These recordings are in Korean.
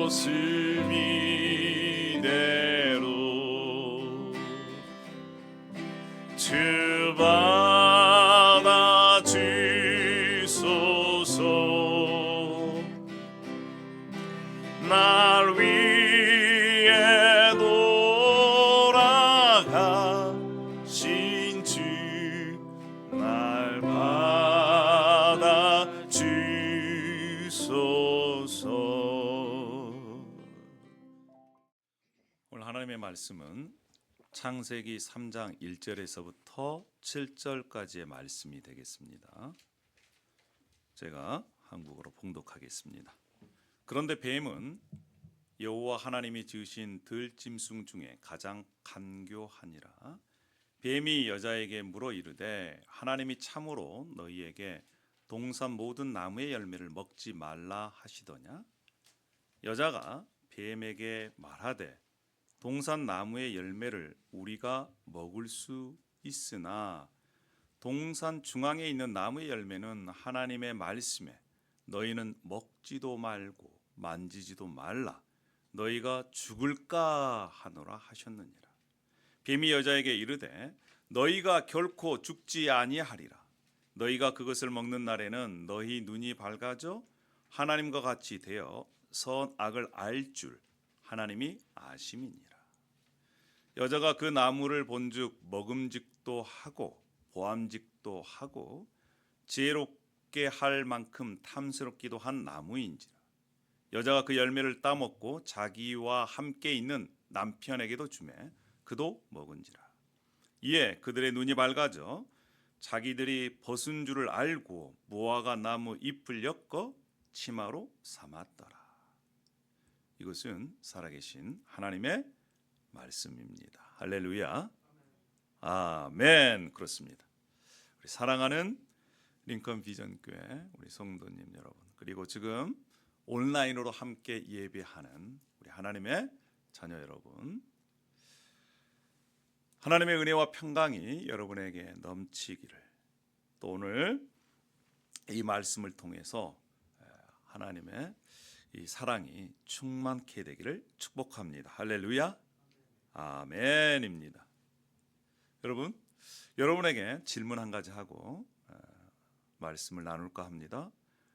것을 이대로 주 받아 주소서. 날 위해 돌아가신 주 날 받아 주소서. 오늘 하나님의 말씀은 창세기 3장 1절에서부터 7절까지의 말씀이 되겠습니다. 제가 한국어로 봉독하겠습니다. 그런데 뱀은 여호와 하나님이 지으신 들짐승 중에 가장 간교하니라. 뱀이 여자에게 물어 이르되 하나님이 참으로 너희에게 동산 모든 나무의 열매를 먹지 말라 하시더냐? 여자가 뱀에게 말하되 동산 나무의 열매를 우리가 먹을 수 있으나 동산 중앙에 있는 나무의 열매는 하나님의 말씀에 너희는 먹지도 말고 만지지도 말라 너희가 죽을까 하노라 하셨느니라. 뱀이 여자에게 이르되 너희가 결코 죽지 아니하리라. 너희가 그것을 먹는 날에는 너희 눈이 밝아져 하나님과 같이 되어 선악을 알 줄 하나님이 아심이니라. 여자가 그 나무를 본즉 먹음직도 하고 보암직도 하고 지혜롭게 할 만큼 탐스럽기도 한 나무인지라. 여자가 그 열매를 따먹고 자기와 함께 있는 남편에게도 주매 그도 먹은지라. 이에 그들의 눈이 밝아져 자기들이 벗은 줄을 알고 무화과 나무 잎을 엮어 치마로 삼았더라. 이것은 살아계신 하나님의 말씀입니다. 할렐루야. 아멘. 그렇습니다. 우리 사랑하는 링컨 비전교회 우리 성도님 여러분, 그리고 지금 온라인으로 함께 예배하는 우리 하나님의 자녀 여러분, 하나님의 은혜와 평강이 여러분에게 넘치기를, 또 오늘 이 말씀을 통해서 하나님의 이 사랑이 충만케 되기를 축복합니다. 할렐루야. 아멘입니다. 여러분, 여러분에게 질문 한 가지 하고 말씀을 나눌까 합니다.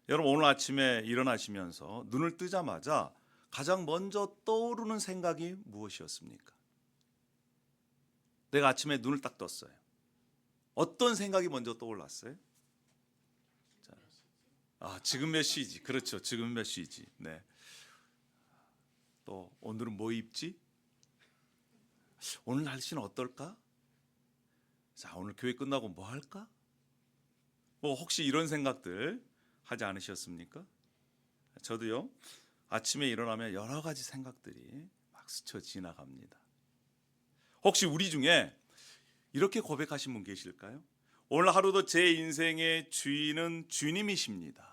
여러분, 오늘 아침에 일어나시면서 눈을 뜨자마자 가장 먼저 떠오르는 생각이 무엇이었습니까? 내가 아침에 눈을 딱 떴어요. 어떤 생각이 먼저 떠올랐어요? 지금 몇 시지? 그렇죠. 지금 몇 시지? 네. 또 오늘은 뭐 입지? 오늘 날씨는 어떨까? 자, 오늘 교회 끝나고 뭐 할까? 뭐 혹시 이런 생각들 하지 않으셨습니까? 저도요. 아침에 일어나면 여러 가지 생각들이 막 스쳐 지나갑니다. 혹시 우리 중에 이렇게 고백하신 분 계실까요? 오늘 하루도 제 인생의 주인은 주님이십니다.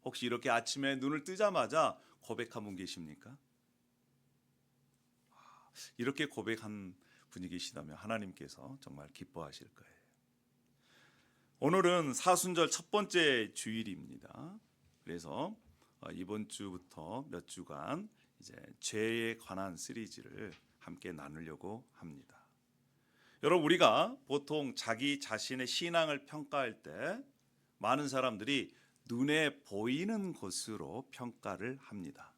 혹시 이렇게 아침에 눈을 뜨자마자 고백한 분 계십니까? 이렇게 고백한 분이 계시다면 하나님께서 정말 기뻐하실 거예요. 오늘은 사순절 첫 번째 주일입니다. 그래서 이번 주부터 몇 주간 이제 죄에 관한 시리즈를 함께 나누려고 합니다. 여러분, 우리가 보통 자기 자신의 신앙을 평가할 때 많은 사람들이 눈에 보이는 것으로 평가를 합니다.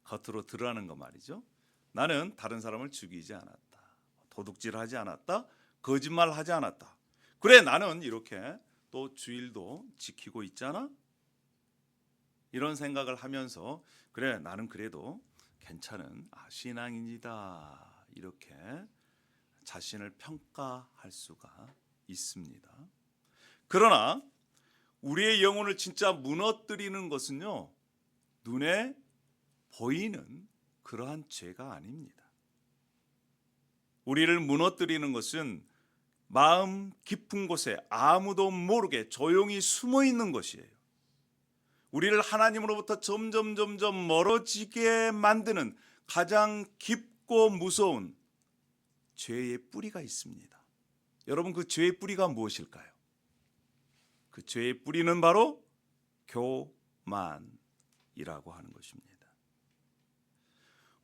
겉으로 드러나는 거 말이죠. 나는 다른 사람을 죽이지 않았다, 도둑질하지 않았다, 거짓말하지 않았다. 그래, 나는 이렇게 또 주일도 지키고 있잖아. 이런 생각을 하면서 그래, 나는 그래도 괜찮은 신앙인이다, 이렇게 자신을 평가할 수가 있습니다. 그러나 우리의 영혼을 진짜 무너뜨리는 것은요, 눈에 보이는 그러한 죄가 아닙니다. 우리를 무너뜨리는 것은 마음 깊은 곳에 아무도 모르게 조용히 숨어 있는 것이에요. 우리를 하나님으로부터 점점 멀어지게 만드는 가장 깊고 무서운 죄의 뿌리가 있습니다. 여러분, 그 죄의 뿌리가 무엇일까요? 그 죄의 뿌리는 바로 교만이라고 하는 것입니다.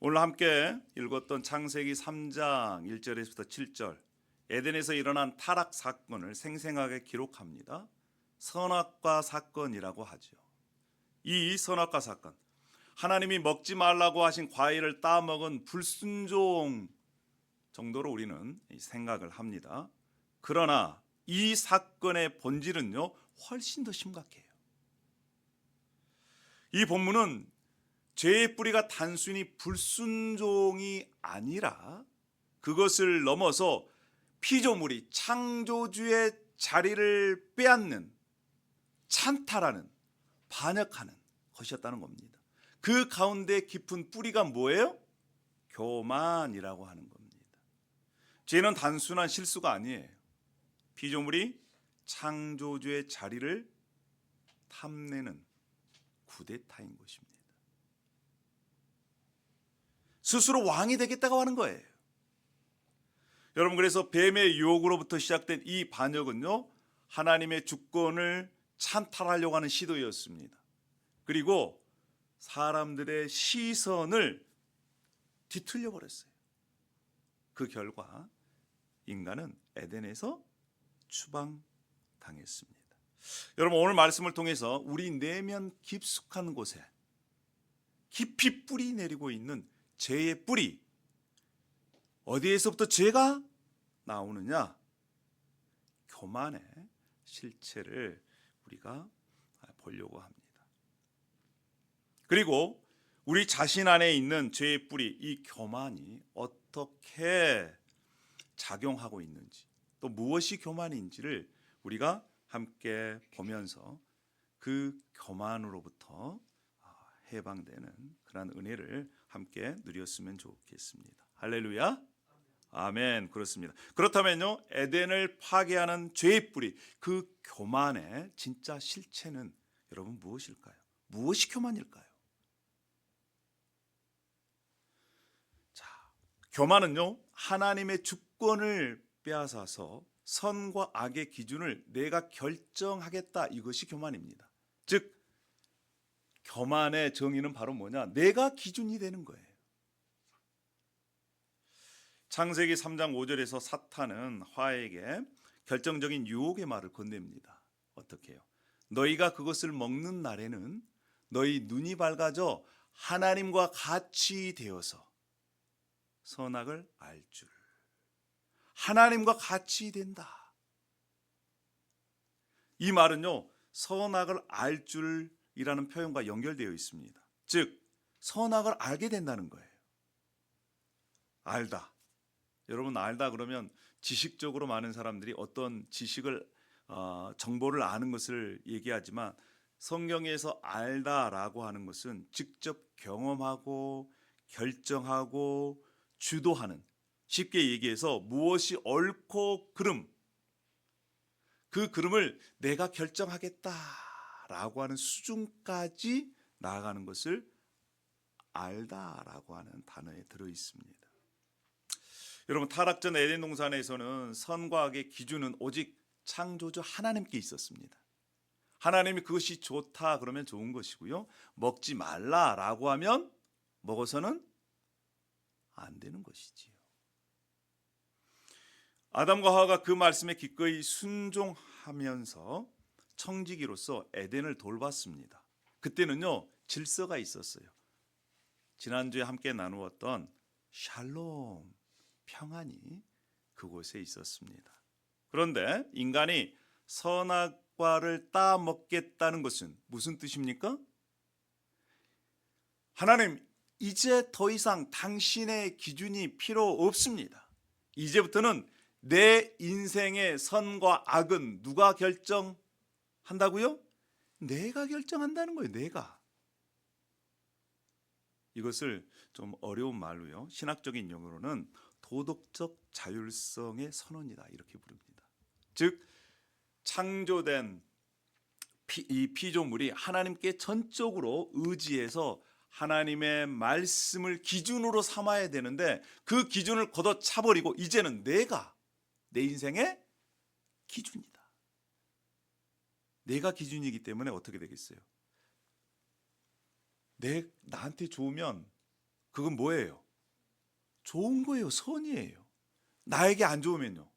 오늘 함께 읽었던 창세기 3장 1절에서부터 7절, 에덴에서 일어난 타락 사건을 생생하게 기록합니다. 선악과 사건이라고 하죠. 이 선악과 사건, 하나님이 먹지 말라고 하신 과일을 따먹은 불순종 정도로 우리는 생각을 합니다. 그러나 이 사건의 본질은요, 훨씬 더 심각해요. 이 본문은 죄의 뿌리가 단순히 불순종이 아니라 그것을 넘어서 피조물이 창조주의 자리를 빼앗는, 찬탈하는, 반역하는 것이었다는 겁니다. 그 가운데 깊은 뿌리가 뭐예요? 교만이라고 하는 겁니다. 죄는 단순한 실수가 아니에요. 피조물이 창조주의 자리를 탐내는 쿠데타인 것입니다. 스스로 왕이 되겠다고 하는 거예요. 여러분, 그래서 뱀의 유혹으로부터 시작된 이 반역은요, 하나님의 주권을 찬탈하려고 하는 시도였습니다. 그리고 사람들의 시선을 뒤틀려 버렸어요. 그 결과 인간은 에덴에서 추방당했습니다. 여러분, 오늘 말씀을 통해서 우리 내면 깊숙한 곳에 깊이 뿌리 내리고 있는 죄의 뿌리, 어디에서부터 죄가 나오느냐? 교만의 실체를 우리가 보려고 합니다. 그리고 우리 자신 안에 있는 죄의 뿌리, 이 교만이 어떻게 작용하고 있는지, 또 무엇이 교만인지를 우리가 함께 보면서 그 교만으로부터 해방되는 그런 은혜를 함께 누렸으면 좋겠습니다. 할렐루야. 아멘. 그렇습니다. 그렇다면요, 에덴을 파괴하는 죄의 뿌리, 그 교만의 진짜 실체는 여러분 무엇일까요? 무엇이 교만일까요? 자, 교만은요, 하나님의 주권을 빼앗아서 선과 악의 기준을 내가 결정하겠다, 이것이 교만입니다. 즉, 교만의 정의는 바로 뭐냐? 내가 기준이 되는 거예요. 창세기 3장 5절에서 사탄은 화에게 결정적인 유혹의 말을 건넵니다. 어떻게 해요? 너희가 그것을 먹는 날에는 너희 눈이 밝아져 하나님과 같이 되어서 선악을 알 줄. 하나님과 같이 된다. 이 말은요, 선악을 알 줄이라는 표현과 연결되어 있습니다. 즉, 선악을 알게 된다는 거예요. 알다. 여러분, 알다 그러면 지식적으로 많은 사람들이 어떤 지식을 정보를 아는 것을 얘기하지만, 성경에서 알다라고 하는 것은 직접 경험하고 결정하고 주도하는, 쉽게 얘기해서 무엇이 옳고 그름, 그 그름을 내가 결정하겠다라고 하는 수준까지 나아가는 것을 알다라고 하는 단어에 들어 있습니다. 여러분, 타락전 에덴 동산에서는 선과 악의 기준은 오직 창조주 하나님께 있었습니다. 하나님이 그것이 좋다 그러면 좋은 것이고요, 먹지 말라라고 하면 먹어서는 안 되는 것이지요. 아담과 하와가 그 말씀에 기꺼이 순종하면서 청지기로서 에덴을 돌봤습니다. 그때는요, 질서가 있었어요. 지난주에 함께 나누었던 샬롬, 평안이 그곳에 있었습니다. 그런데 인간이 선악과를 따먹겠다는 것은 무슨 뜻입니까? 하나님, 이제 더 이상 당신의 기준이 필요 없습니다. 이제부터는 내 인생의 선과 악은 누가 결정한다고요? 내가 결정한다는 거예요. 내가. 이것을 좀 어려운 말로요, 신학적인 용어로는 도덕적 자율성의 선언이다, 이렇게 부릅니다. 즉, 창조된 이 피조물이 하나님께 전적으로 의지해서 하나님의 말씀을 기준으로 삼아야 되는데, 그 기준을 걷어차버리고 이제는 내가 내 인생의 기준이다. 내가 기준이기 때문에 어떻게 되겠어요? 나한테 좋으면 그건 뭐예요? 좋은 거예요. 선이에요. 나에게 안 좋으면요,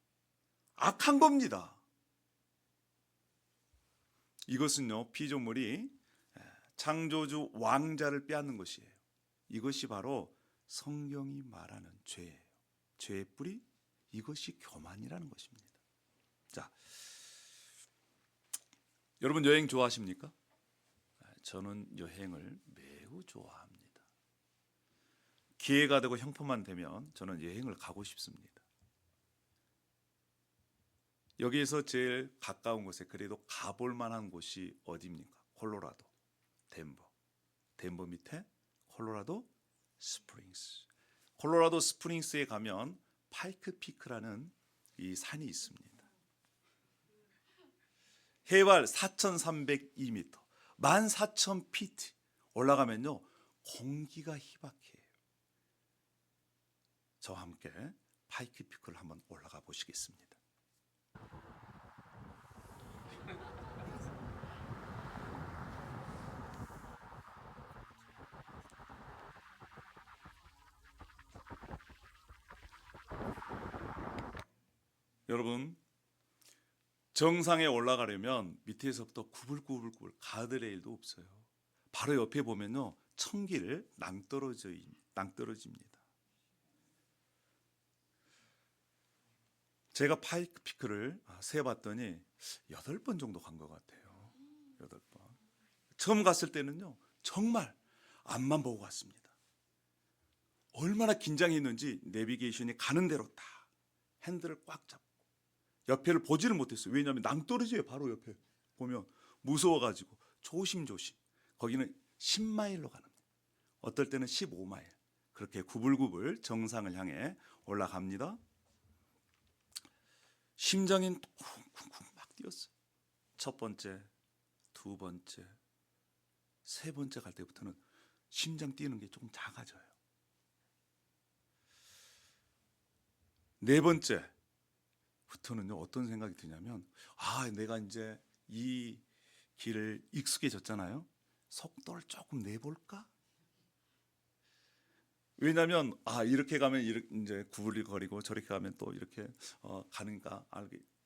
악한 겁니다. 이것은요, 피조물이 창조주 왕자를 빼앗는 것이에요. 이것이 바로 성경이 말하는 죄예요. 죄의 뿌리, 이것이 교만이라는 것입니다. 자, 여러분 여행 좋아하십니까? 저는 여행을 매우 좋아합니다. 기회가 되고 형편만 되면 저는 여행을 가고 싶습니다. 여기에서 제일 가까운 곳에 그래도 가볼 만한 곳이 어디입니까? 콜로라도, 덴버 밑에 콜로라도 스프링스. 콜로라도 스프링스에 가면 파이크 피크라는 이 산이 있습니다. 해발 4,302m, 14,000피트 올라가면요, 공기가 희박해요. 저와 함께 파이크 피크를 한번 올라가 보시겠습니다. 여러분, 정상에 올라가려면 밑에서부터 구불구불구불 가드레일도 없어요. 바로 옆에 보면요, 천길 낭떠러집니다. 제가 파이크 피크를 세봤더니 8번 정도 간 것 같아요. 8번. 처음 갔을 때는요, 정말 앞만 보고 갔습니다. 얼마나 긴장했는지 내비게이션이 가는 대로 다 핸들을 꽉 잡고 옆에를 보지를 못했어요. 왜냐하면 낭떠러지예요. 바로 옆에 보면 무서워가지고 조심조심. 거기는 10마일로 가는 거예요. 어떨 때는 15마일. 그렇게 구불구불 정상을 향해 올라갑니다. 심장이 쿵쿵쿵 막 뛰었어요. 첫 번째, 두 번째, 세 번째 갈 때부터는 심장 뛰는 게 조금 작아져요. 네 번째부터는요, 어떤 생각이 드냐면, 내가 이제 이 길을 익숙해졌잖아요. 속도를 조금 내볼까? 왜냐하면 이렇게 가면 이제 구부리거리고 저렇게 가면 또 이렇게 가는가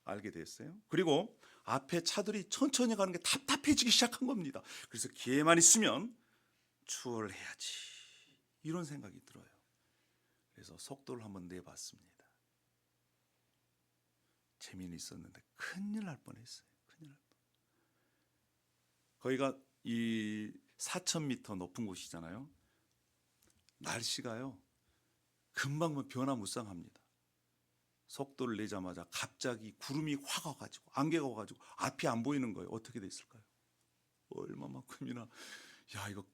알게 됐어요. 그리고 앞에 차들이 천천히 가는 게 답답해지기 시작한 겁니다. 그래서 기회만 있으면 추월을 해야지, 이런 생각이 들어요. 그래서 속도를 한번 내봤습니다. 재미는 있었는데 큰일 날 뻔했어요. 큰일 날 뻔. 거기가 이 4,000m 높은 곳이잖아요. 날씨가요, 금방 변화무쌍합니다. 속도를 내자마자 갑자기 구름이 확 와가지고, 안개가 와가지고 앞이 안 보이는 거예요. 어떻게 됐을까요? 얼마만큼이나, 이거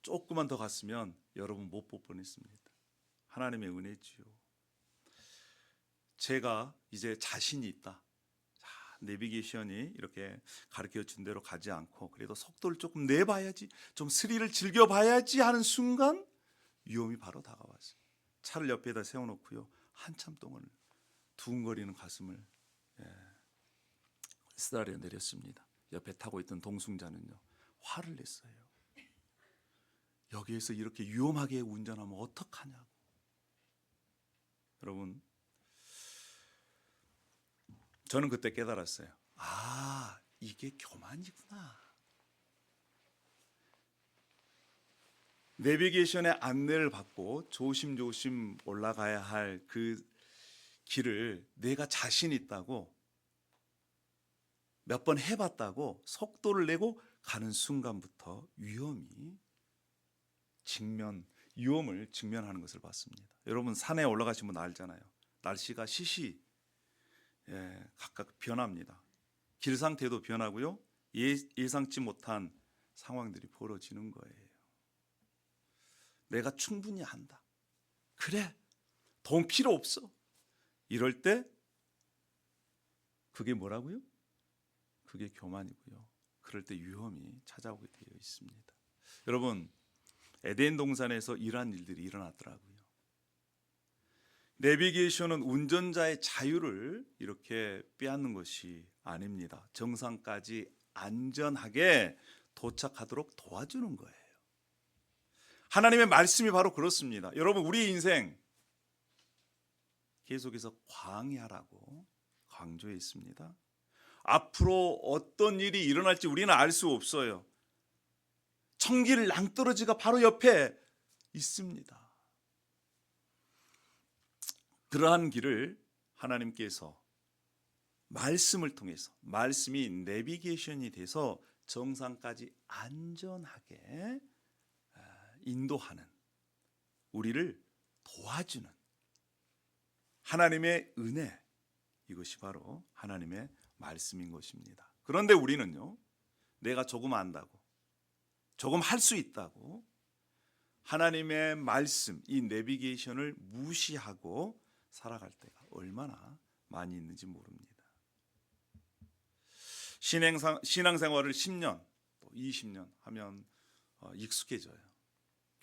조금만 더 갔으면 여러분 못 볼 뻔했습니다. 하나님의 은혜지요. 제가 이제 자신이 있다. 내비게이션이 이렇게 가르쳐 준 대로 가지 않고 그래도 속도를 조금 내봐야지, 좀 스릴을 즐겨봐야지 하는 순간 위험이 바로 다가왔어요. 차를 옆에다 세워놓고요, 한참 동안 두근거리는 가슴을 쓰다려 내렸습니다. 옆에 타고 있던 동승자는요, 화를 냈어요. 여기에서 이렇게 위험하게 운전하면 어떡하냐고. 여러분, 저는 그때 깨달았어요. 이게 교만이구나. 내비게이션의 안내를 받고 조심조심 올라가야 할 그 길을 내가 자신 있다고 몇 번 해봤다고 속도를 내고 가는 순간부터 위험을 직면하는 것을 봤습니다. 여러분, 산에 올라가시면 알잖아요. 날씨가 각각 변합니다. 길 상태도 변하고요, 예상치 못한 상황들이 벌어지는 거예요. 내가 충분히 한다. 그래, 돈 필요 없어. 이럴 때 그게 뭐라고요? 그게 교만이고요. 그럴 때 위험이 찾아오게 되어 있습니다. 여러분, 에덴 동산에서 이러한 일들이 일어났더라고요. 내비게이션은 운전자의 자유를 이렇게 빼앗는 것이 아닙니다. 정상까지 안전하게 도착하도록 도와주는 거예요. 하나님의 말씀이 바로 그렇습니다. 여러분, 우리 인생 계속해서 광야라고 강조해 있습니다. 앞으로 어떤 일이 일어날지 우리는 알 수 없어요. 청길 낭떠러지가 바로 옆에 있습니다. 그러한 길을 하나님께서 말씀을 통해서, 말씀이 내비게이션이 돼서 정상까지 안전하게 인도하는, 우리를 도와주는 하나님의 은혜, 이것이 바로 하나님의 말씀인 것입니다. 그런데 우리는요, 내가 조금 안다고, 조금 할 수 있다고 하나님의 말씀, 이 내비게이션을 무시하고 살아갈 때가 얼마나 많이 있는지 모릅니다. 신앙생활을 10년, 또 20년 하면 익숙해져요.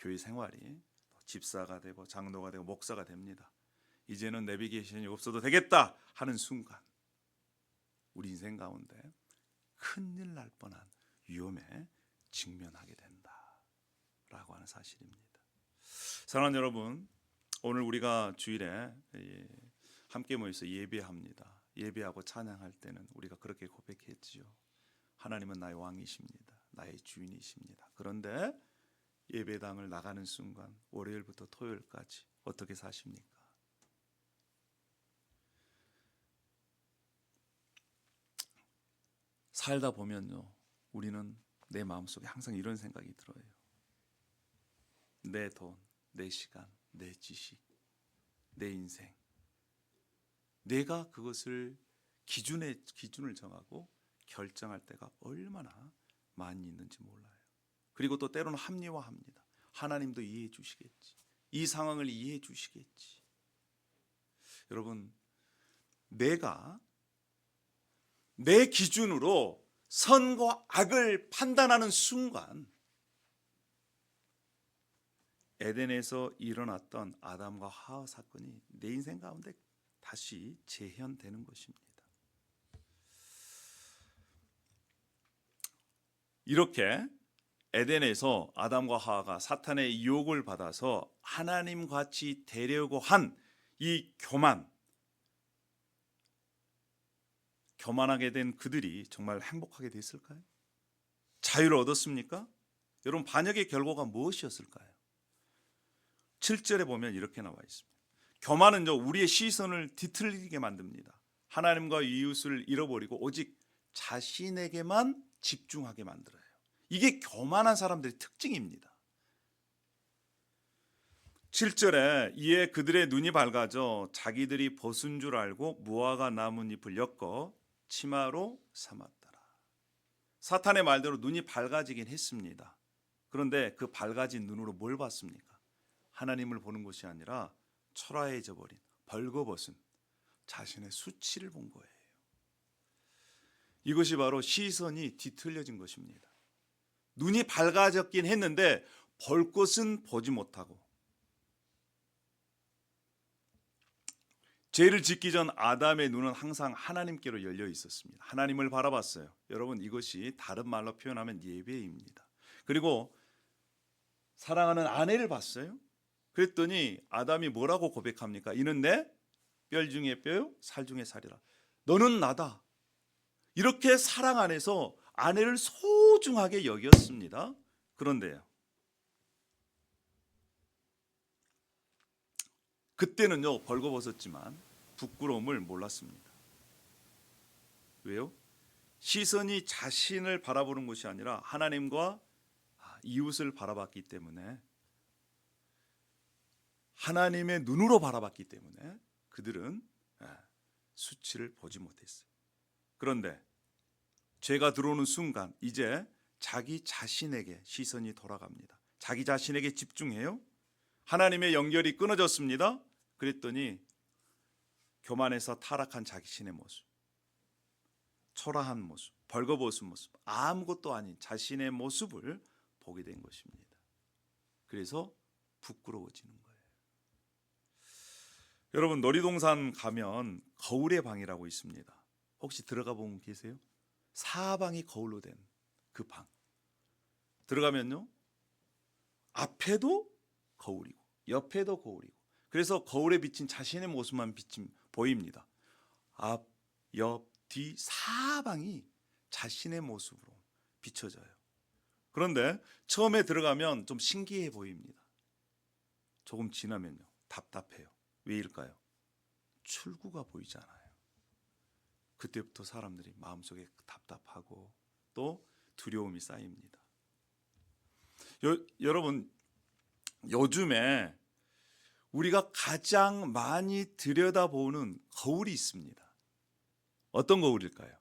교회 생활이 집사가 되고 장로가 되고 목사가 됩니다. 이제는 내비게이션이 없어도 되겠다 하는 순간 우리 인생 가운데 큰일 날 뻔한 위험에 직면하게 된다라고 하는 사실입니다. 사랑하는 여러분, 오늘 우리가 주일에 함께 모여서 예배합니다. 예배하고 찬양할 때는 우리가 그렇게 고백했지요. 하나님은 나의 왕이십니다. 나의 주인이십니다. 그런데 예배당을 나가는 순간 월요일부터 토요일까지 어떻게 사십니까? 살다 보면요, 우리는 내 마음속에 항상 이런 생각이 들어요. 내 돈, 내 시간, 내 지식, 내 인생, 내가 그것을 기준을 정하고 결정할 때가 얼마나 많이 있는지 몰라요. 그리고 또 때로는 합리화합니다. 하나님도 이해해 주시겠지, 이 상황을 이해해 주시겠지. 여러분, 내가 내 기준으로 선과 악을 판단하는 순간 에덴에서 일어났던 아담과 하와 사건이 내 인생 가운데 다시 재현되는 것입니다. 이렇게 에덴에서 아담과 하와가 사탄의 유혹을 받아서 하나님 같이 되려고 한 이 교만하게 된 그들이 정말 행복하게 됐을까요? 자유를 얻었습니까? 여러분, 반역의 결과가 무엇이었을까요? 7절에 보면 이렇게 나와 있습니다. 교만은요, 우리의 시선을 뒤틀리게 만듭니다. 하나님과 이웃을 잃어버리고 오직 자신에게만 집중하게 만들어요. 이게 교만한 사람들의 특징입니다. 7절에 이에 그들의 눈이 밝아져 자기들이 벗은 줄 알고 무화과 나뭇잎을 엮어 치마로 삼았더라. 사탄의 말대로 눈이 밝아지긴 했습니다. 그런데 그 밝아진 눈으로 뭘 봤습니까? 하나님을 보는 것이 아니라 초라해져 버린, 벌거벗은 자신의 수치를 본 거예요. 이것이 바로 시선이 뒤틀려진 것입니다. 눈이 밝아졌긴 했는데 볼 것은 보지 못하고, 죄를 짓기 전 아담의 눈은 항상 하나님께로 열려 있었습니다. 하나님을 바라봤어요. 여러분, 이것이 다른 말로 표현하면 예배입니다. 그리고 사랑하는 아내를 봤어요. 그랬더니 아담이 뭐라고 고백합니까? 이는 내 뼈 중에 뼈요, 살 중에 살이라. 너는 나다. 이렇게 사랑 안에서 아내를 소중하게 여겼습니다. 그런데요, 그때는요, 벌거벗었지만 부끄러움을 몰랐습니다. 왜요? 시선이 자신을 바라보는 것이 아니라 하나님과 이웃을 바라봤기 때문에, 하나님의 눈으로 바라봤기 때문에 그들은 수치를 보지 못했어요. 그런데 죄가 들어오는 순간 이제 자기 자신에게 시선이 돌아갑니다. 자기 자신에게 집중해요. 하나님의 연결이 끊어졌습니다. 그랬더니 교만해서 타락한 자신의 모습, 초라한 모습, 벌거벗은 모습, 아무것도 아닌 자신의 모습을 보게 된 것입니다. 그래서 부끄러워지는 거예요. 여러분, 놀이동산 가면 거울의 방이라고 있습니다. 혹시 들어가 본 분 계세요? 사방이 거울로 된 그 방. 들어가면요, 앞에도 거울이고 옆에도 거울이고, 그래서 거울에 비친 자신의 모습만 보입니다. 앞, 옆, 뒤 사방이 자신의 모습으로 비춰져요. 그런데 처음에 들어가면 좀 신기해 보입니다. 조금 지나면요 답답해요. 왜일까요? 출구가 보이잖아요. 그때부터 사람들이 마음속에 답답하고 또 두려움이 쌓입니다. 여러분, 요즘에 우리가 가장 많이 들여다보는 거울이 있습니다. 어떤 거울일까요?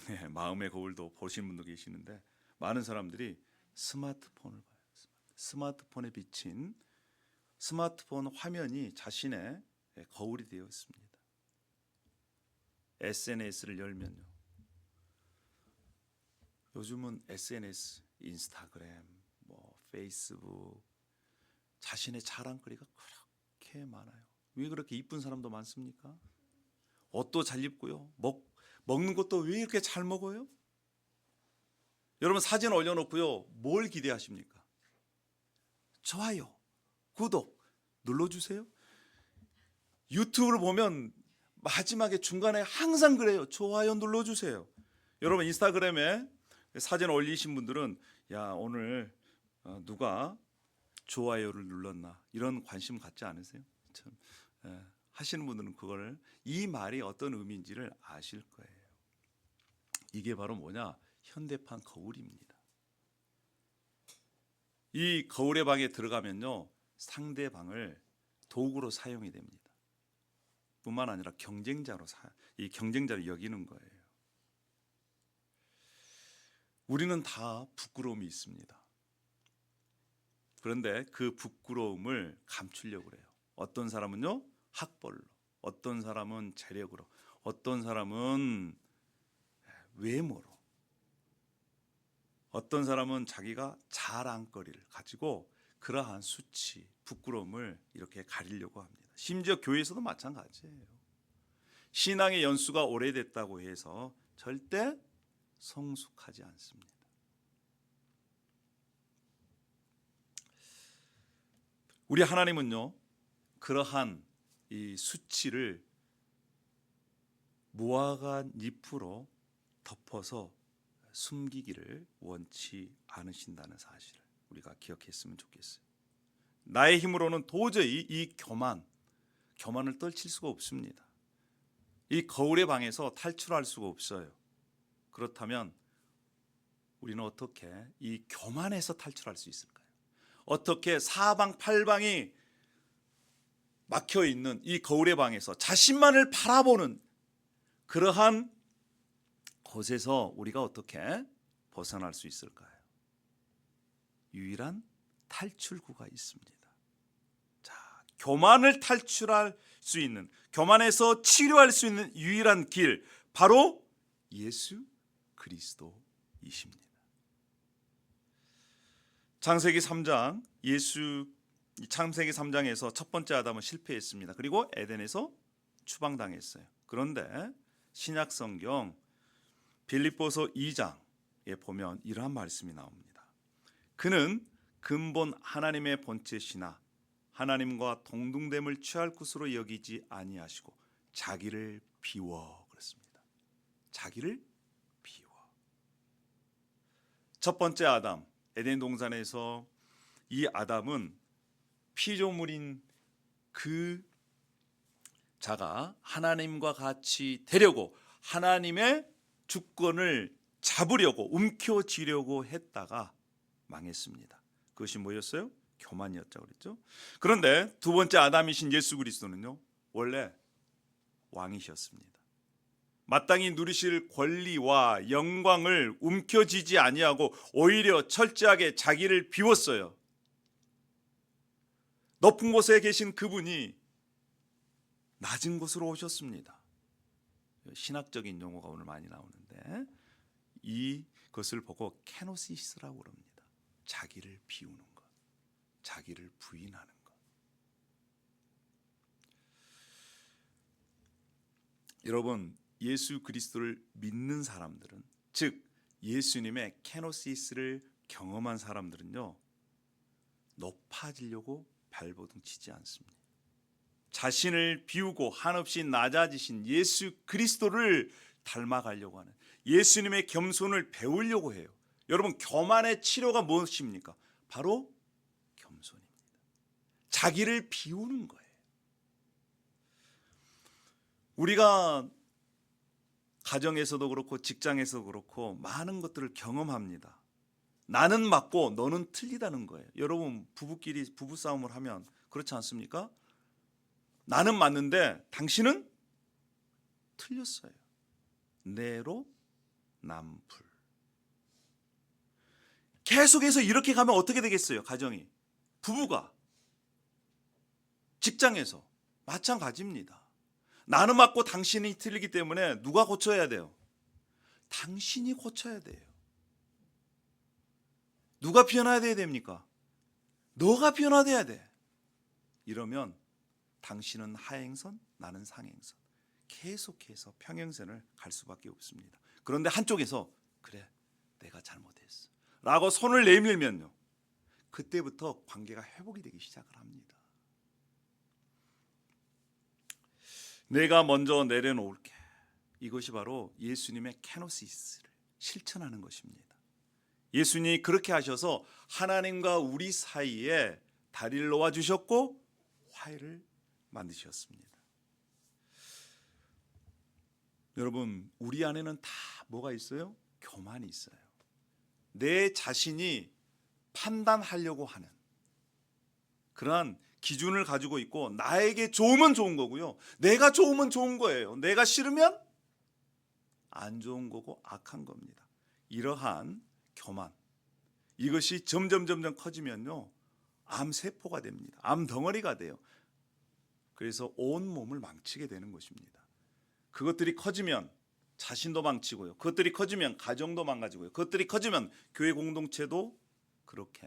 네, 마음의 거울도 보시는 분도 계시는데 많은 사람들이 스마트폰을 봐요. 스마트폰에 비친 스마트폰 화면이 자신의 거울이 되어 있습니다. SNS를 열면요, 요즘은 SNS, 인스타그램, 페이스북, 자신의 자랑거리가 그렇게 많아요. 왜 그렇게 이쁜 사람도 많습니까? 옷도 잘 입고요, 먹는 것도 왜 이렇게 잘 먹어요? 여러분, 사진 올려놓고요, 뭘 기대하십니까? 좋아요, 구독 눌러주세요. 유튜브를 보면 마지막에 중간에 항상 그래요. 좋아요 눌러주세요. 여러분, 인스타그램에 사진 올리신 분들은 야, 오늘 누가 좋아요를 눌렀나, 이런 관심 갖지 않으세요? 참, 하시는 분들은 그걸, 이 말이 어떤 의미인지를 아실 거예요. 이게 바로 뭐냐? 현대판 거울입니다. 이 거울의 방에 들어가면요, 상대방을 도구로 사용이 됩니다. 뿐만 아니라 이 경쟁자를 여기는 거예요. 우리는 다 부끄러움이 있습니다. 그런데 그 부끄러움을 감추려고 그래요. 어떤 사람은요, 학벌로, 어떤 사람은 재력으로, 어떤 사람은 외모로, 어떤 사람은 자기가 자랑거리를 가지고 그러한 수치, 부끄러움을 이렇게 가리려고 합니다. 심지어 교회에서도 마찬가지예요. 신앙의 연수가 오래됐다고 해서 절대 성숙하지 않습니다. 우리 하나님은요, 그러한 이 수치를 무화과 잎으로 덮어서 숨기기를 원치 않으신다는 사실을 우리가 기억했으면 좋겠어요. 나의 힘으로는 도저히 이 교만을 떨칠 수가 없습니다. 이 거울의 방에서 탈출할 수가 없어요. 그렇다면 우리는 어떻게 이 교만에서 탈출할 수 있을까요? 어떻게 사방팔방이 막혀 있는 이 거울의 방에서 자신만을 바라보는 그러한 곳에서 우리가 어떻게 벗어날 수 있을까요? 유일한 탈출구가 있습니다. 자, 교만을 탈출할 수 있는, 교만에서 치료할 수 있는 유일한 길, 바로 예수 그리스도이십니다. 창세기 3장에서 첫 번째 아담은 실패했습니다. 그리고 에덴에서 추방당했어요. 그런데 신약 성경 빌립보서 2장에 보면 이러한 말씀이 나옵니다. 그는 근본 하나님의 본체시나 하나님과 동등됨을 취할 것으로 여기지 아니하시고 자기를 비워, 그랬습니다. 자기를 비워. 첫 번째 아담, 에덴 동산에서 이 아담은 피조물인 그 자가 하나님과 같이 되려고, 하나님의 주권을 잡으려고, 움켜쥐려고 했다가 망했습니다. 그것이 뭐였어요? 교만이었죠, 그랬죠. 그런데 두 번째 아담이신 예수 그리스도는요, 원래 왕이셨습니다. 마땅히 누리실 권리와 영광을 움켜쥐지 아니하고 오히려 철저하게 자기를 비웠어요. 높은 곳에 계신 그분이 낮은 곳으로 오셨습니다. 신학적인 용어가 오늘 많이 나오는데 이것을 보고 케노시스라고 그럽니다. 자기를 비우는 것, 자기를 부인하는 것. 여러분, 예수 그리스도를 믿는 사람들은, 즉 예수님의 케노시스를 경험한 사람들은요, 높아지려고 발버둥 치지 않습니다. 자신을 비우고 한없이 낮아지신 예수 그리스도를 닮아가려고 하는, 예수님의 겸손을 배우려고 해요. 여러분, 교만의 치료가 무엇입니까? 바로 겸손입니다. 자기를 비우는 거예요. 우리가 가정에서도 그렇고 직장에서도 그렇고 많은 것들을 경험합니다. 나는 맞고 너는 틀리다는 거예요. 여러분, 부부끼리 부부싸움을 하면 그렇지 않습니까? 나는 맞는데 당신은 틀렸어요. 내로 남불. 계속해서 이렇게 가면 어떻게 되겠어요? 가정이, 부부가, 직장에서 마찬가지입니다. 나는 맞고 당신이 틀리기 때문에 누가 고쳐야 돼요? 당신이 고쳐야 돼요. 누가 변화돼야 됩니까? 너가 변화돼야 돼. 이러면 당신은 하행선, 나는 상행선, 계속해서 평행선을 갈 수밖에 없습니다. 그런데 한쪽에서 그래, 내가 잘못했어 라고 손을 내밀면요, 그때부터 관계가 회복이 되기 시작을 합니다. 내가 먼저 내려놓을게. 이것이 바로 예수님의 케노시스를 실천하는 것입니다. 예수님이 그렇게 하셔서 하나님과 우리 사이에 다리를 놓아주셨고 화해를 만드셨습니다. 여러분, 우리 안에는 다 뭐가 있어요? 교만이 있어요. 내 자신이 판단하려고 하는 그러한 기준을 가지고 있고, 나에게 좋으면 좋은 거고요, 내가 좋으면 좋은 거예요, 내가 싫으면 안 좋은 거고 악한 겁니다. 이러한 교만, 이것이 점점 커지면요, 암세포가 됩니다. 암덩어리가 돼요. 그래서 온 몸을 망치게 되는 것입니다. 그것들이 커지면 자신도 망치고요, 그것들이 커지면 가정도 망가지고요, 그것들이 커지면 교회 공동체도 그렇게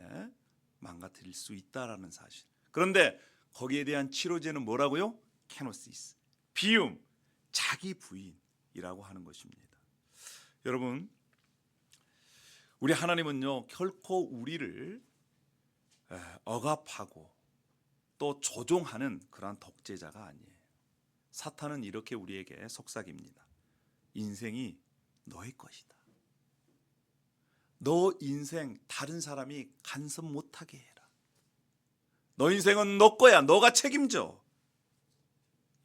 망가뜨릴 수 있다라는 사실. 그런데 거기에 대한 치료제는 뭐라고요? 케노시스, 비움, 자기 부인이라고 하는 것입니다. 여러분, 우리 하나님은요, 결코 우리를 억압하고 또 조종하는 그러한 독재자가 아니에요. 사탄은 이렇게 우리에게 속삭입니다. 인생이 너의 것이다. 너 인생 다른 사람이 간섭 못하게 해라. 너 인생은 너 거야. 너가 책임져.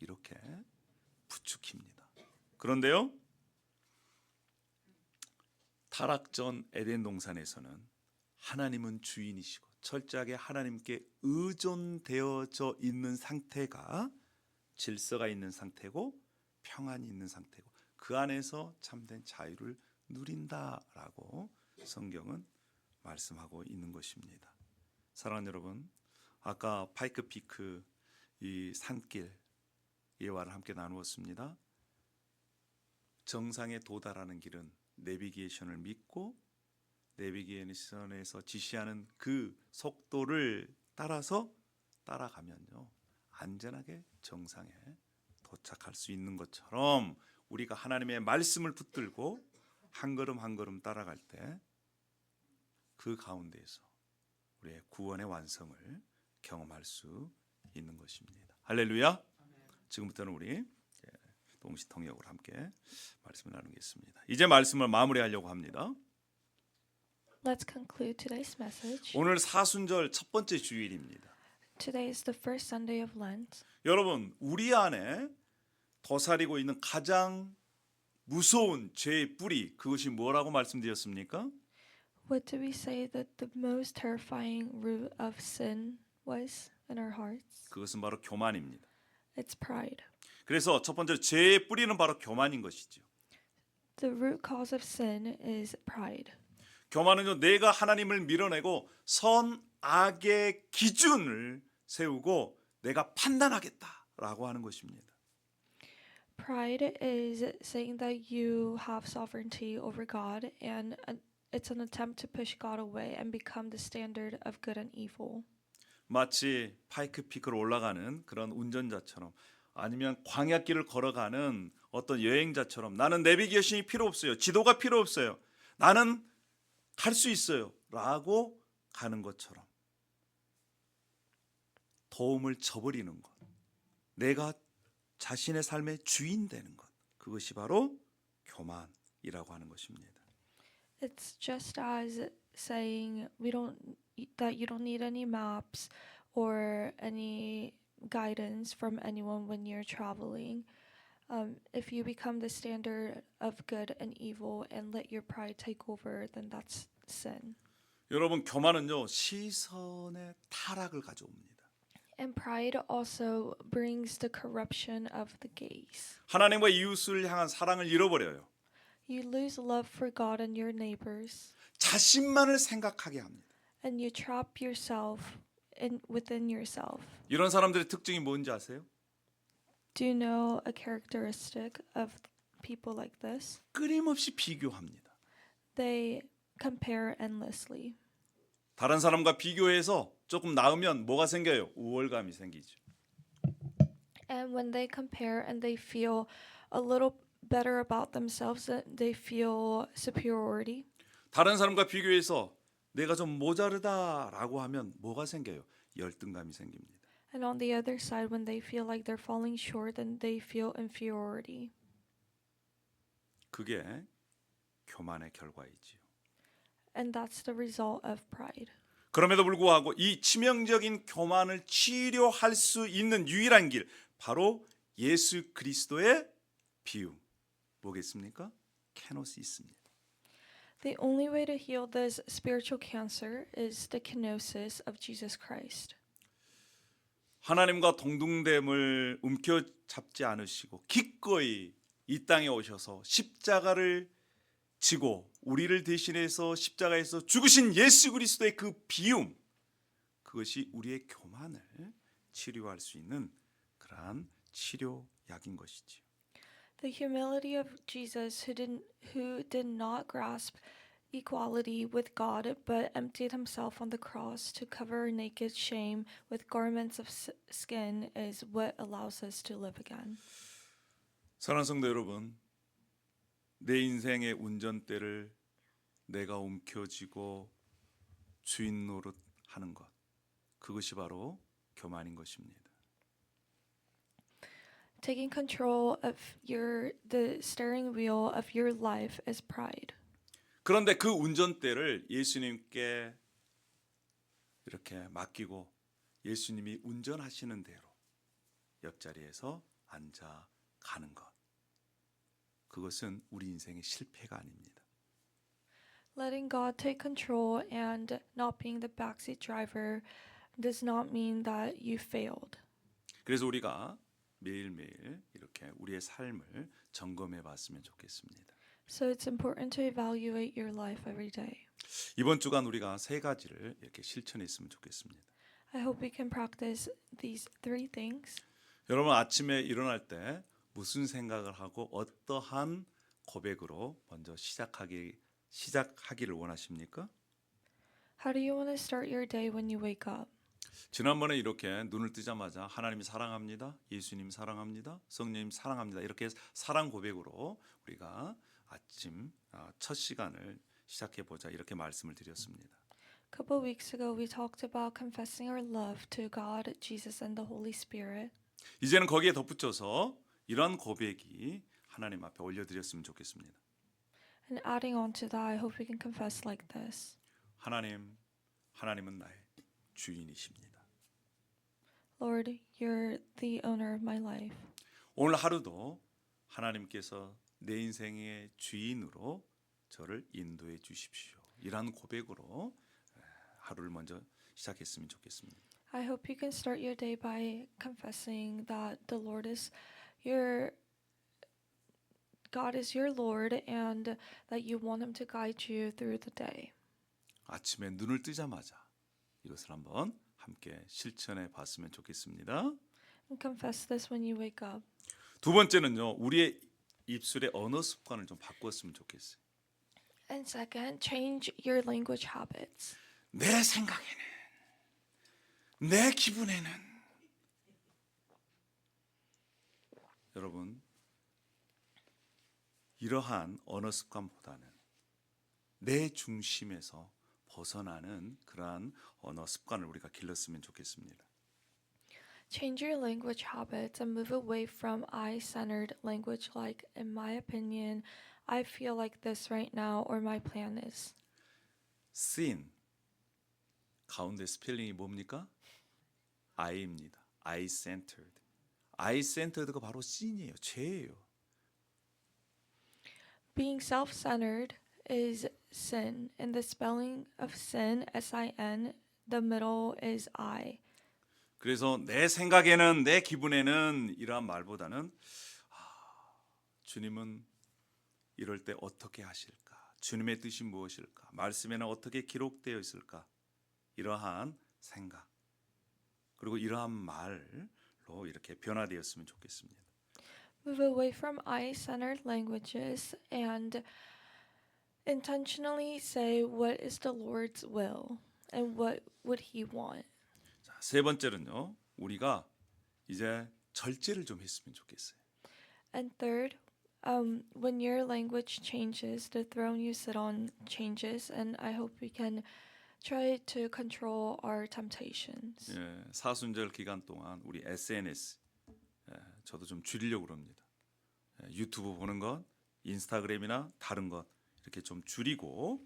이렇게 부추깁니다. 그런데요, 타락 전 에덴 동산에서는 하나님은 주인이시고 철저하게 하나님께 의존되어져 있는 상태가 질서가 있는 상태고 평안이 있는 상태고, 그 안에서 참된 자유를 누린다라고 성경은 말씀하고 있는 것입니다. 사랑하는 여러분, 아까 파이크 피크 이 산길 예화를 함께 나누었습니다. 정상에 도달하는 길은 내비게이션을 믿고 내비게이션에서 지시하는 그 속도를 따라서 따라가면요, 안전하게 정상에 도착할 수 있는 것처럼 우리가 하나님의 말씀을 붙들고 한 걸음 한 걸음 따라갈 때 그 가운데에서 우리의 구원의 완성을 경험할 수 있는 것입니다. 할렐루야. 지금부터는 우리 동시통역으로 함께 말씀을 나누겠습니다. 이제 말씀을 마무리하려고 합니다. Let's conclude today's message. 오늘 사순절 첫 번째 주일입니다. Today is the first Sunday of Lent. 여러분, 우리 안에 도사리고 있는 가장 무서운 죄의 뿌리, 그것이 뭐라고 말씀드렸습니까? What do we say that the most terrifying root of sin was in our hearts? 그것은 바로 교만입니다. It's pride. 그래서 첫 번째 죄의 뿌리는 바로 교만인 것이죠. The root cause of sin is pride. 교만은요, 내가 하나님을 밀어내고 선악의 기준을 세우고 내가 판단하겠다라고 하는 것입니다. Pride is saying that you have sovereignty over God, and it's an attempt to push God away and become the standard of good and evil. 마치 파이크 피크로 올라가는 그런 운전자처럼, 아니면 광야길을 걸어가는 어떤 여행자처럼 나는 내비게이션이 필요 없어요. 지도가 필요 없어요. 나는 할 수 있어요 라고 가는 것처럼 도움을 저버리는 것, 내가 자신의 삶의 주인 되는 것, 그것이 바로 교만이라고 하는 것입니다. It's just as saying that you don't need any maps or any guidance from anyone when you're traveling. If you become the standard of good and evil and let your pride take over, then that's sin. 여러분, 교만은요 시선의 타락을 가져옵니다. And pride also brings the corruption of the gaze. 하나님과 이웃을 향한 사랑을 잃어버려요. You lose love for God and your neighbors, 자신만을 생각하게 합니다. and you trap yourself within yourself. 이런 사람들의 특징이 뭔지 아세요? Do you know a characteristic of people like this? 끊임없이 비교합니다. They compare endlessly. 다른 사람과 비교해서 조금 나으면 뭐가 생겨요? 우월감이 생기죠. And when they compare and they feel a little better about themselves, they feel superiority. 다른 사람과 비교해서 내가 좀 모자르다라고 하면 뭐가 생겨요? 열등감이 생깁니다. And on the other side, when they feel like they're falling short, then they feel inferiority. 그게 교만의 결과이지요. And that's the result of pride. 그럼에도 불구하고 이 치명적인 교만을 치료할 수 있는 유일한 길, 바로 예수 그리스도의 비움. 뭐겠습니까? 케노시스입니다. The only way to heal this spiritual cancer is the kenosis of Jesus Christ. 하나님과 동등됨을 움켜잡지 않으시고 기꺼이 이 땅에 오셔서 십자가를 지고 우리를 대신해서 십자가에서 죽으신 예수 그리스도의 그 비움, 그것이 우리의 교만을 치료할 수 있는 그러한 치료약인 것이지요. The humility of Jesus, who did not grasp equality with God, but emptied himself on the cross to cover our naked shame with garments of skin, is what allows us to live again. 사랑하는 성도 여러분, 내 인생의 운전대를 내가 움켜쥐고 주인 노릇하는 것, 그것이 바로 교만인 것입니다. Taking control of the steering wheel of your life is pride. 그런데 그 운전대를 예수님께 이렇게 맡기고 예수님이 운전하시는 대로 옆자리에서 앉아 가는 것, 그것은 우리 인생의 실패가 아닙니다. Letting God take control and not being the backseat driver does not mean that you failed. 그래서 우리가 매일매일 이렇게 우리의 삶을 점검해 봤으면 좋겠습니다. So it's important to evaluate your life every day. 이번 주간 우리가 세 가지를 이렇게 실천했으면 좋겠습니다. I hope we can practice these 3 things. 여러분, 아침에 일어날 때 무슨 생각을 하고 어떠한 고백으로 먼저 시작하기를 원하십니까? How do you want to start your day when you wake up? 지난번에 이렇게 눈을 뜨자마자 하나님이 사랑합니다, 예수님 사랑합니다, 성령님 사랑합니다, 이렇게 사랑 고백으로 우리가 아침 첫 시간을 시작해 보자, 이렇게 말씀을 드렸습니다. A couple weeks ago, we talked about confessing our love to God, Jesus, and the Holy Spirit. 이제는 거기에 덧붙여서 이런 고백이 하나님 앞에 올려드렸으면 좋겠습니다. And adding on to that, I hope we can confess like this. 하나님은 나의 주인이십니다. Lord, you're the owner of my life. 오늘 하루도 하나님께서 내 인생의 주인으로 저를 인도해 주십시오. 이러한 고백으로 하루를 먼저 시작했으면 좋겠습니다. I hope you can start your day by confessing that God is your Lord and that you want Him to guide you through the day. 아침에 눈을 뜨자마자 이것을 한번 함께 실천해 봤으면 좋겠습니다. And confess this when you wake up. 두 번째는요, 우리의 입술의 언어 습관을 좀 바꾸었으면 좋겠어요. And second, change your language habits. 내 생각에는, 내 기분에는. 여러분, 이러한 언어 습관보다는 내 중심에서 벗어나는 그러한 언어 습관을 우리가 길렀으면 좋겠습니다. Change your language habits and move away from I-centered language like, in my opinion, I feel like this right now, or my plan is. sin 가운데 스펠링이 뭡니까? I입니다. I-centered. I-centered가 바로 sin이에요. 죄예요. Being self-centered is sin, and the spelling of sin, S-I-N, the middle is I. 그래서 내 생각에는 내 기분에는 이러한 말보다는 주님은 이럴 때 어떻게 하실까? 주님의 뜻이 무엇일까? 말씀에는 어떻게 기록되어 있을까? 이러한 생각 그리고 이러한 말로 이렇게 변화되었으면 좋겠습니다. Move away from I-centered languages and intentionally say what is the Lord's will and what would He want. 자, 세 번째는요. 우리가 이제 절제를 좀 했으면 좋겠어요. And third, when your language changes, the throne you sit on changes, and I hope we can try to control our temptations. 예, 사순절 기간 동안 우리 SNS 저도 좀 줄이려고 합니다. 유튜브 보는 것, 인스타그램이나 다른 것 이렇게 좀 줄이고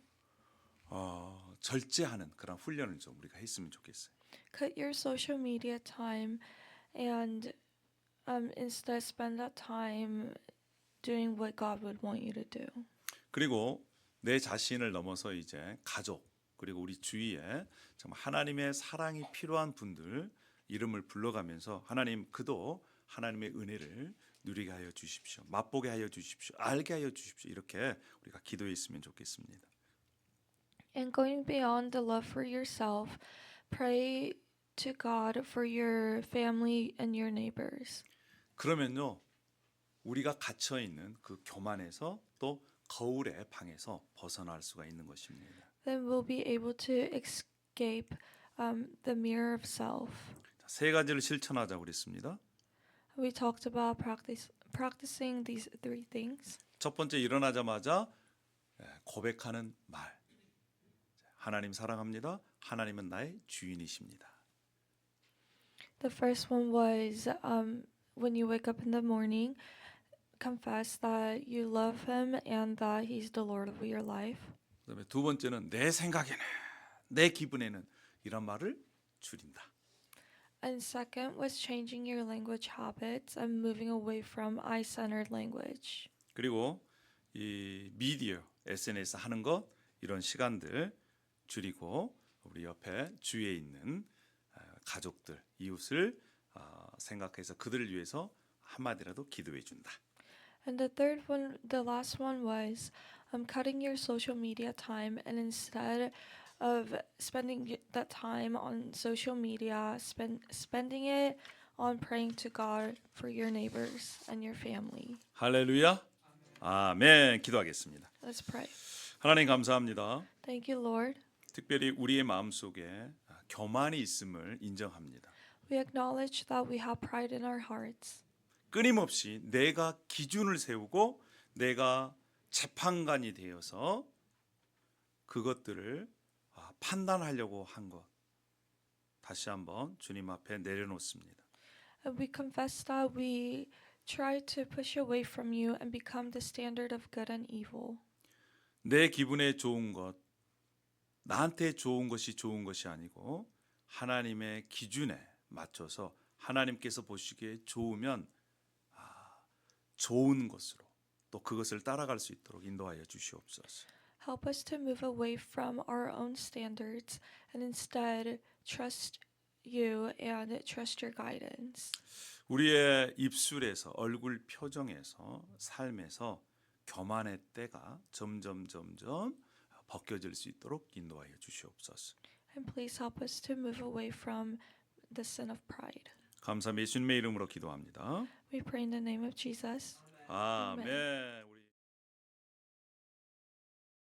절제하는 그런 훈련을 좀 우리가 했으면 좋겠어요. Cut your social media time and instead spend that time doing what God would want you to do. 그리고 내 자신을 넘어서 이제 가족 그리고 우리 주위에 정말 하나님의 사랑이 필요한 분들 이름을 불러가면서 하나님 그도 하나님의 은혜를 누리게 하여 주십시오. 맛보게 하여 주십시오. 알게 하여 주십시오. 이렇게 우리가 기도했으면 좋겠습니다. And going beyond the love for yourself, pray to God for your family and your neighbors. 그러면요. 우리가 갇혀 있는 그 교만에서 또 거울의 방에서 벗어날 수가 있는 것입니다. Then we'll be able to escape the mirror of self. 자, 세 가지를 실천하자고 그랬습니다. We talked about practicing these three things. 첫 번째 일어나자마자 고백하는 말. 하나님 사랑합니다. 하나님은 나의 주인이십니다. The first one was when you wake up in the morning, confess that you love Him and that He's the Lord of your life. 그다음에 두 번째는 내 생각에는 내 기분에는 이런 말을 줄인다. And second was changing your language habits and moving away from I-centered language. 그리고 이 미디어, SNS 하는 것 이런 시간들 줄이고 우리 옆에 주위에 있는 가족들, 이웃을 생각해서 그들을 위해서 한마디라도 기도해 준다. And the third one, the last one was cutting your social media time and instead of spending that time on social media, spending it on praying to God for your neighbors and your family. 할렐루야. 아멘. 기도하겠습니다. Let's pray. 하나님 감사합니다. Thank you, Lord. 특별히 우리의 마음속에 교만이 있음을 인정합니다. We acknowledge that we have pride in our hearts. 끊임없이 내가 기준을 세우고 내가 재판관이 되어서 그것들을 판단하려고 한 것 다시 한번 주님 앞에 내려놓습니다. And we confess that we try to push away from you and become the standard of good and evil. 내 기분에 좋은 것, 나한테 좋은 것이 아니고 하나님의 기준에 맞춰서 하나님께서 보시기에 좋으면 좋은 것으로 또 그것을 따라갈 수 있도록 인도하여 주시옵소서. Help us to move away from our own standards and instead trust you and trust your guidance. 우리의 입술에서 얼굴 표정에서 삶에서 교만의 때가 점점 벗겨질 수 있도록 인도하여 주시옵소서. And please help us to move away from the sin of pride. 감사합니다. 예수님의 이름으로 기도합니다. We pray in the name of Jesus. 아멘.